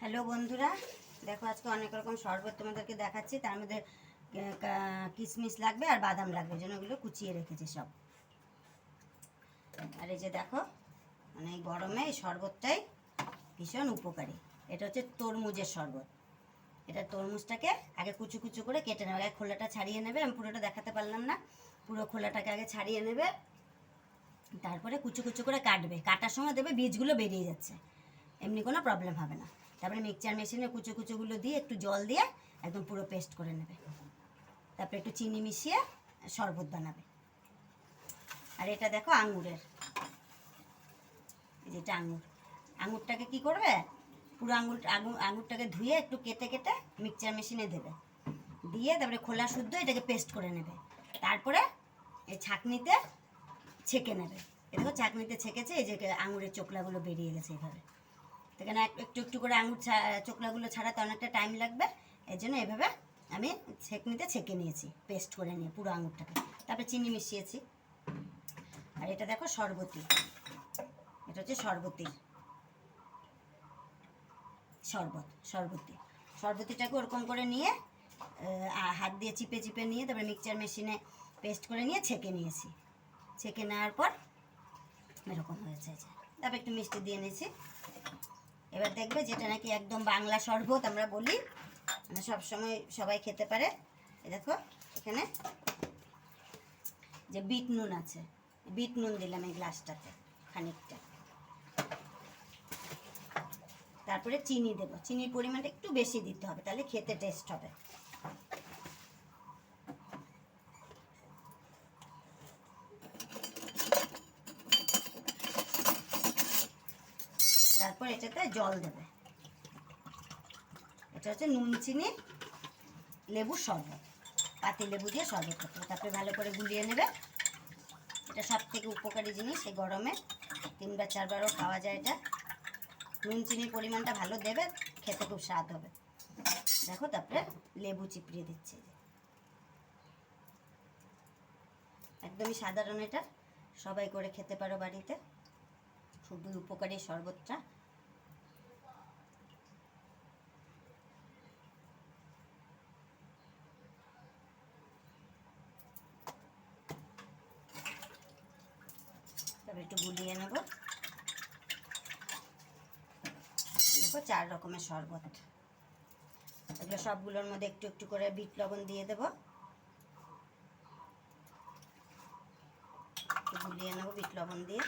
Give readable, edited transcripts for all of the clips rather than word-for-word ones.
Hello বন্ধুরা, দেখো আজকে অনেক রকম শরবত তোমাদেরকে দেখাচ্ছি। তার মধ্যে কিশমিশ লাগবে আর বাদাম লাগবে, জন্য ওগুলো কুচিয়ে রেখেছি সব। আর এই যে দেখো, মানে এই গরমে এই শরবতটাই ভীষণ উপকারী। এটা হচ্ছে তরমুজের শরবত। এটা তরমুজটাকে আগে কুচু কুচু করে কেটে নেবে। আগে খোলাটা ছাড়িয়ে নেবে। আমি পুরোটা দেখাতে পারলাম না, পুরো খোলাটাকে আগে ছাড়িয়ে নেবে। তারপরে কুচু কুচু করে কাটবে। কাটার সময় দেবে বীজগুলো বেরিয়ে যাচ্ছে, এমনি কোনো প্রবলেম হবে না। তারপরে মিক্সচার মেশিনে কুচো কুচোগুলো দিয়ে একটু জল দিয়ে একদম পুরো পেস্ট করে নেবে। তারপরে একটু চিনি মিশিয়ে শরবত বানাবে। আর এটা দেখো আঙুরের, এই যেটা আঙুরটাকে কি করবে, পুরো আঙুরটাকে ধুয়ে একটু কেটে কেটে মিক্সচার মেশিনে দেবে, দিয়ে তারপরে খোলা শুদ্ধ এটাকে পেস্ট করে নেবে। তারপরে এই ছাঁকনিতে ছেঁকে নেবে। এ দেখো ছাঁকনিতে ছেঁকেছে, এই যে আঙুরের চোকলাগুলো বেরিয়ে গেছে এইভাবে। এখানে একটু একটু করে আঙুর চোকলাগুলো ছাড়াতে অনেকটা টাইম লাগবে, এই জন্য এভাবে আমি ছেঁকনিতে ছেঁকে নিয়েছি, পেস্ট করে নিয়ে পুরো আঙুরটাকে। তারপরে চিনি মিশিয়েছি। আর এটা দেখো শরবতী, এটা হচ্ছে শরবতীর শরবতীটাকে ওরকম করে নিয়ে হাত দিয়ে চিপে চিপে নিয়ে তারপরে মিক্সচার মেশিনে পেস্ট করে নিয়ে ছেঁকে নিয়েছি। ছেঁকে নেওয়ার পর এরকম হয়েছে। তারপর একটু মিষ্টি দিয়ে নিয়েছি। এবার দেখবে যেটা নাকি একদম বাংলা শরবত আমরা বলি, মানে সবসময় সবাই খেতে পারে। দেখো এখানে যে বিট নুন আছে, বিট নুন দিলাম এই গ্লাসটাতে খানিকটা। তারপরে চিনি দেবো, চিনির পরিমাণটা একটু বেশি দিতে হবে, তাহলে খেতে টেস্ট হবে। তারপর এটাতে জল দেবে। এটা হচ্ছে নুন চিনি লেবুর শরবত, পাতি লেবু দিয়ে শরবত করতে হবে। তারপরে ভালো করে গুলিয়ে নেবে। এটা সব থেকে উপকারী জিনিস, এই গরমে 3বার 4বারও খাওয়া যায় এটা। নুন চিনির পরিমাণটা ভালো দেবে, খেতে খুব স্বাদ হবে। দেখো তারপরে লেবু চিপড়িয়ে দিচ্ছে। একদমই সাধারণ, এটা সবাই করে খেতে পারো বাড়িতে, খুবই উপকারী শরবতটা। তবে একটু গুলিয়ে নেব। দেখো 4 রকমের শরবত, এগুলো সবগুলোর মধ্যে একটু একটু করে বিট লবণ দিয়ে দেবো। গুলিয়ে নেবো বিট লবণ দিয়ে।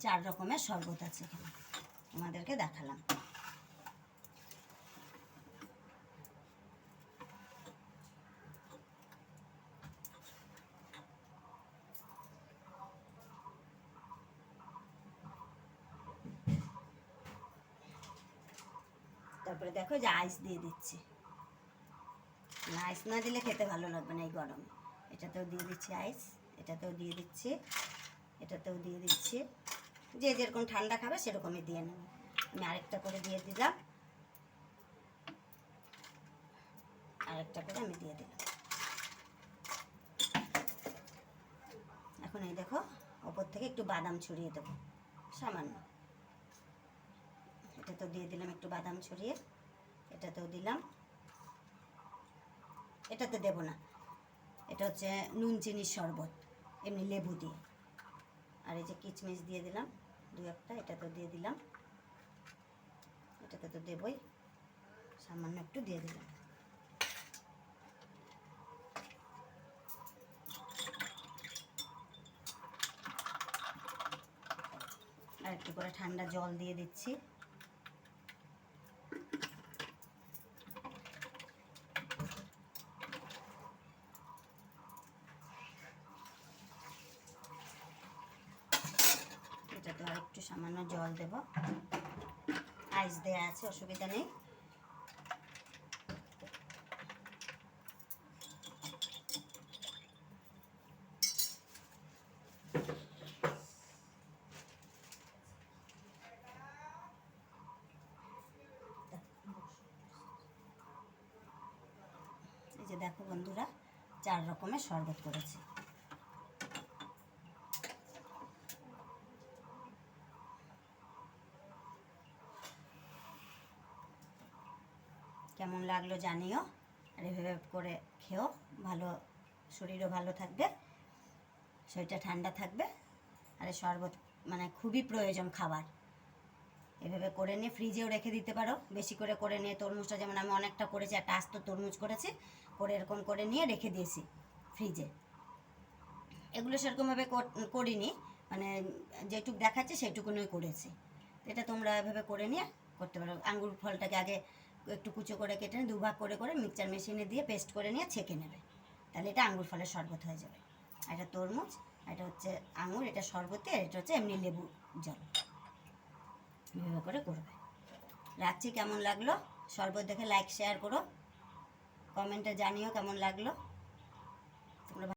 চার রকমের শরবত আছে এখানে, তোমাদেরকে দেখালাম। তারপরে দেখো যে আইস দিয়ে দিচ্ছি, না আইস না দিলে খেতে ভালো লাগবে না এই গরমে। এটাতেও দিয়ে দিচ্ছি আইস, এটাতেও দিয়ে দিচ্ছি, এটাতেও দিয়ে দিচ্ছি। যে যেরকম ঠান্ডা খাবে সেরকমই দিয়ে নেবে। আমি আরেকটা করে দিয়ে দিলাম, আরেকটা করে আমি দিয়ে দিলাম। এখন এই দেখো ওপর থেকে একটু বাদাম ছড়িয়ে দেবো সামান্য। এটাতেও দিয়ে দিলাম একটু বাদাম ছড়িয়ে, এটাতেও দিলাম। এটাতে দেব না, এটা হচ্ছে নুন চিনির শরবত, এমনি লেবু দিয়ে। আর এই যে কিচমিচ দিয়ে দিলাম 2-1টা, এটাতেও দিয়ে দিলাম, এটাতে তো দেবই, সামান্য একটু দিয়ে দিলাম। আর একটু করে ঠান্ডা জল দিয়ে দিচ্ছি। এটাতে আর একটু সামান্য জল দেব, আইস দেওয়া আছে, অসুবিধা নেই। দেখো বন্ধুরা 4 রকমের শরবত করেছি। কেমন লাগলো জানিও, আর এভাবে করে খেও, ভালো শরীরও ভালো থাকবে, শরীরটা ঠান্ডা থাকবে। আর এই শরবত মানে খুবই প্রয়োজন খাবার। এভাবে করে নিয়ে ফ্রিজেও রেখে দিতে পারো, বেশি করে করে নিয়ে তরমুজটা, যেমন আমি অনেকটা করেছি, একটা আস্ত তরমুজ করেছি, করে এরকম করে নিয়ে রেখে দিয়েছি ফ্রিজে। এগুলো সেরকমভাবে করিনি, মানে যেটুকু দেখাচ্ছে সেইটুকুনই করেছি। এটা তোমরা এভাবে করে নিয়ে করতে পারো। আঙ্গুর ফলটাকে আগে একটু কুচো করে কেটে নিয়ে 2 ভাগ করে করে মিক্সচার মেশিনে দিয়ে পেস্ট করে নিয়ে ছেঁকে নেবে, তাহলে এটা আঙ্গুর ফলের শরবত হয়ে যাবে। এটা তরমুজ, এটা হচ্ছে আঙুর, এটা শরবতে, আর এটা হচ্ছে এমনি লেবু জল। এভাবে করে করবে। রাখছি, কেমন লাগলো শরবত দেখে লাইক শেয়ার করো, কমেন্টে জানিও কেমন লাগলো।